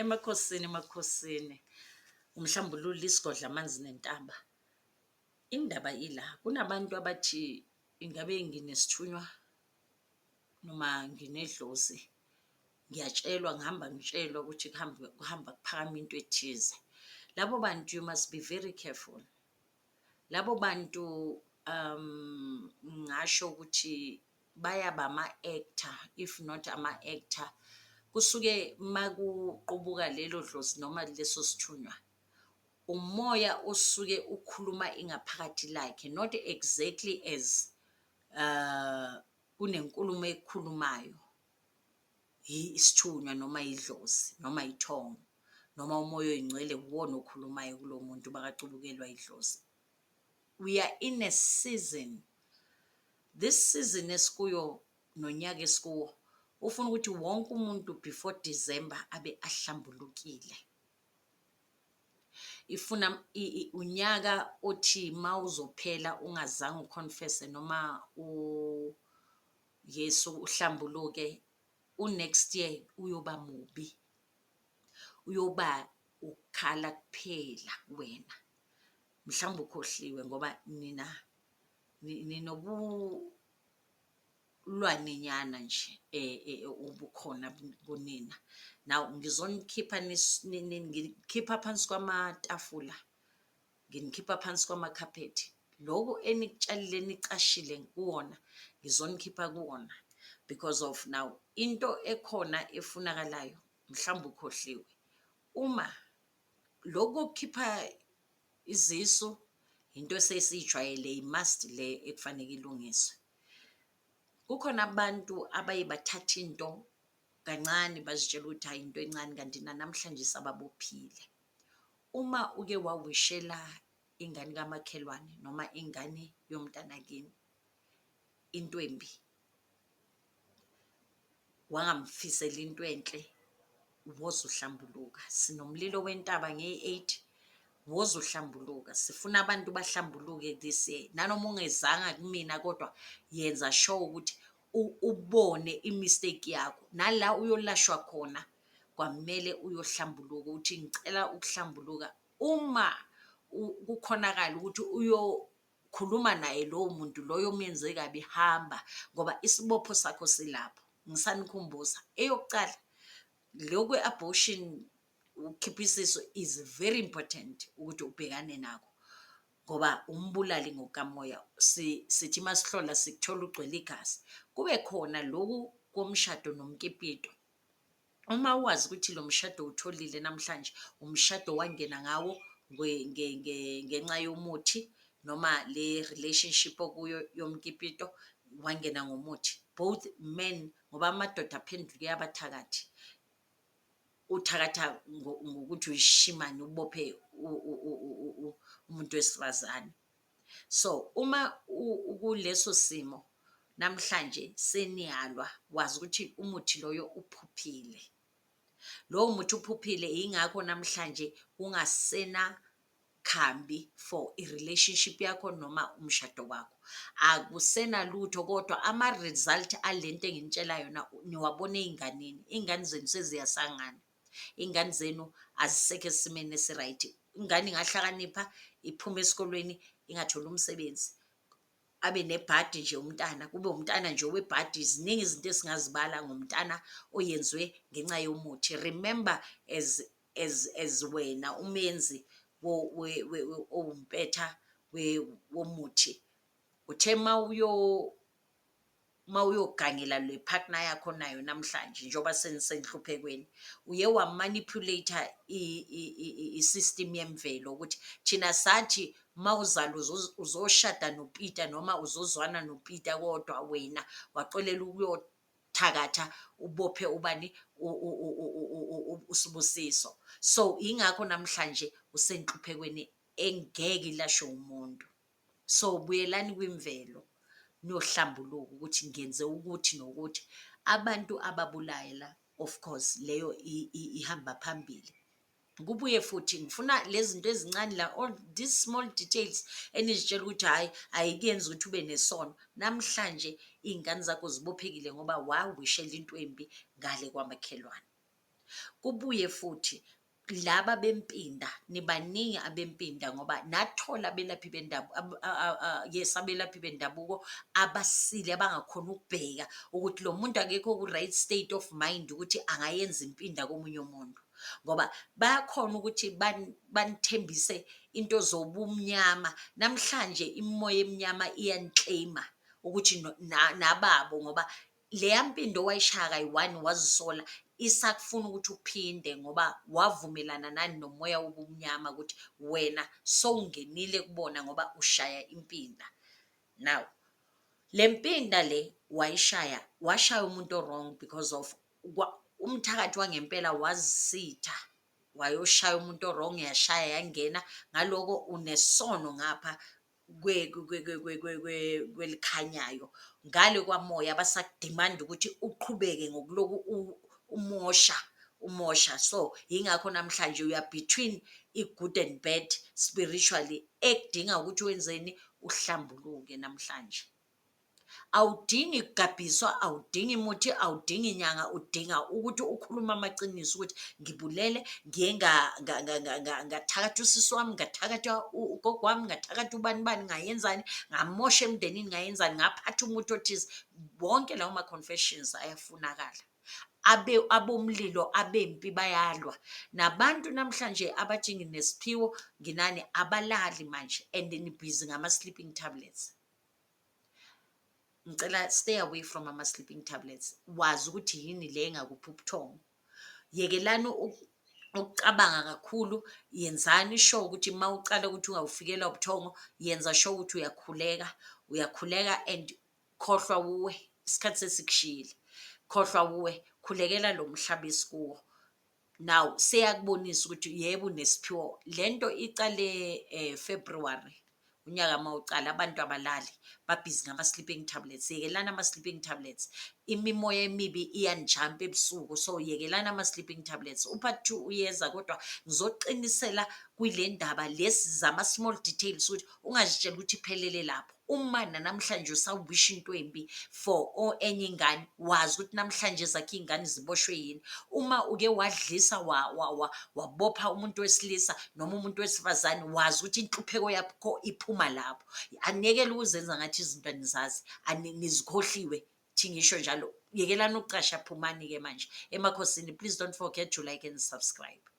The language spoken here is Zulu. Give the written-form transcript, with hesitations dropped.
Emakhosini umhlambululi isigodla amanzi nentaba. Indaba ila kunabantu abathi ingabe nginesithunywa noma nginedlozi, ngiyatshelwa ngitshelwa ukuthi kuhamba kuphakama into ethize. Labo bantu you must be very careful. Labo bantu ngasho ukuthi bayaba ama-actor if not ama-actor. Kusuke makuqubuka lelo dlozi noma leso sithunywa, umoya osuke ukhuluma ingaphakathi lakhe, not exactly as kunenkulumo ekhulumayo isithunywa noma idlozi noma ithongo noma umoya oyingcwele kuwona okhulumayo kulo muntu bakacubukelwa idlozi. We are in a season, this season esikuyo nonyaka esikuwo ufuna ukuthi wonke umuntu before December abe ahlambulukile. Ifuna unyaka othi mawuzophela ungazange uconfesse noma Yesu uhlambuluke, next year uyoba mubi, uyoba ukhala kuphela wena. Mhlawumbe ukhohliwe ngoba nina nobulwanenyana nje ubukhona kunina. Now ngizonikhipha ngikhipha phansi kwamatafula, nginikhipha phansi kwamakhaphethi. Loku enikutshalile nicashile kuwona ngizonikhipha kuwona because of now into ekhona efunakalayo. Mhlawumbe ukhohliwe uma lokhu kokukhipha izisu into esesiyijwayele, i-must le ekufanele ilungiswe. Kukhona abantu abaye bathatha into kancane bazitshela ukuthi hayi into encane, kanti namhlanje sababophile. Uma uke wawishela ingane kamakhelwane noma ingane yomntanakini into embi, wangamfisela into enhle, woza uhlambuluka. Sinomlilo wentaba nge-8, woza uhlambuluka. Sifuna abantu bahlambuluke this year. Nanoma ungezanga kumina kodwa yenza sure ukuthi ubone imistake yakho. Nala uyolashwa khona kwamele uyohlambuluka, uthi ngicela ukuhlambuluka. Uma kukhonakala ukuthi uyokhuluma naye lowo muntu loyo omenze kabi, hamba ngoba isibopho sakho silapho. Ngisanikhumbuza eyokucala lokhu abortion, ukukhipha isisu is very important ukuthi ubhekane nakho ngoba umbulali ngokukamoya. Sithi masihlola sikuthola ugcwele igazi. Kube khona lokhu komshado nomkipito. Uma wazi ukuthi lo mshado utholile namhlanje umshado wangena ngawo ngenxa yomuthi noma le relationship okuyo yomkipito wangena ngomuthi, both men ngoba amadoda aphenduke abathakathi. Uthakatha ngokuthi uyishimane ubophe umuntu wesifazane. So uma kuleso simo namhlanje seniyalwa, wazi ukuthi umuthi loyo uphuphile. Lowo muthi uphuphile, ingakho namhlanje kungasena khambi for i-relationship yakho noma umshado wakho. Akusena lutho kodwa ama-result alento enginitshela yona niwabone ey'nganeni. Iy'ngane zenu seziyasangana, iy'ngane zenu azisekho esimeni esi-right. Ingane ingahlakanipha iphume esikolweni ingatholi umsebenzi, abe nebhadi nje umntana, kube umntana nje webhadi. Ziningi izinto esingazibala ngomntana oyenziwe ngenxa yomuthi. Remember as wena umenzi owumpetha womuthi, uthe mawuyogangela le partner yakho nayo namhlanje njengoba senisenhluphekweni, uye wamanipulate i-system yemvelo ukuthi thina sathi mawuzala uzoshada noPeter noma uzozwana noPeter, kodwa wena waxolela ukuyothakatha ubophe ubani uSibusiso. So ingakho namhlanje usenhluphekweni engeke ilashwe umuntu. So buyelani kwimvelo niyohlambuluka ukuthi ngenze ukuthi nokuthi. Abantu ababulayela, of course leyo ihamba phambili. Kubuye futhi ngifuna lezi zinto ezincane la, all these small details enizitshela ukuthi hhayi ayikuyenza ukuthi ube nesono. Namhlanje iy'ngane zakho zibophekile ngoba wawishela into embi ngale kwamakhelwane. kubuye futhi laba bempinda nibaningi abempinda ngoba nathola abelaphi bendabuko yes abelaphi bendabuko abasile abangakhona ukubheka ukuthi lo muntu akekho ku-right state of mind ukuthi angayenza impinda komunye umuntu, ngoba bayakhona ukuthi banithembise into zobumnyama. Namhlanje imimoya eminyama iyanikleyima ukuthi nababo, ngoba leya mpindo wayishaya kayi-1 wazisola isakufuna ukuthi uphinde ngoba wavumelana nani nomoya wobumnyama ukuthi wena sowungenile kubona ngoba ushaya impinda. Now le mpinda le washaya umuntu o-wrong because of umthakathi wangempela wazisitha wayoshaya umuntu o-wrong, yashaya yangena ngaloko unesono ngapha kwelikhanyayo, ngale kwamoya basakudimanda ukuthi uqhubeke ngokuloku umosha. So yingakho namhlanje we are between i-good and bad spiritually, ekudinga ukuthi wenzeni, uhlambuluke namhlanje. Awudingi kugabhiswa, awudingi muthi, awudingi inyanga, udinga ukuthi ukhuluma amaciniso ukuthi ngibulele, ngiye ngathakatha usisi wami, ngathakatha ugogo wami, ngathakatha ubani bani, ngayenzani, ngamosha emndenini, ngayenzani, ngaphatha umuthi othize. Wonke lawo ma-confessions ayafunakala. Abomlilo abempi bayalwa nabantu namhlanje abathi nginesiphiwo nginani abalali manje and nibhizi ngama-sleeping tablets. Ngicela stay away from ama-sleeping tablets. Wazi ukuthi yini le engakuphi ubuthongo. Yekelani ukucabanga kakhulu, yenzani sure ukuthi uma ucala ukuthi ungawufikelwa ubuthongo, yenza sure ukuthi uyakhuleka and khohlwa wuwe isikhathi sesikushiyile, khohlwa wuwe, khulekela lo mhlaba esikuwo. Now seyakubonisa ukuthi yebo unesiphiwo. Lento icale February unyaka mawucala, abantu abalali babhizi ngama-sleeping tablets. Yekelani ama-sleeping tablets, imimoya emibi iyanijampa ebusuku, so yekelani ama-sleeping tablets. Upart 2 uyeza, kodwa ngizoqinisela kwile ndaba lesi zama-small details ukuthi ungazitshela ukuthi iphelele lapho. Uma namhlanje usawubisha into embi for enye ingane, wazi ukuthi namhlanje zakhe iy'ngane ziboshwe yini. Uma uke wadlisa wabopha umuntu wesilisa noma umuntu wesifazane, wazi ukuthi inhlupheko yakho iphuma lapho. Anikele ukuzenza ngathi izinto anizazi, nizikhohliwe thingisho njalo. Yekelani ukucasha, phumani-ke manje emakhosini. Please don't forget to like and subscribe.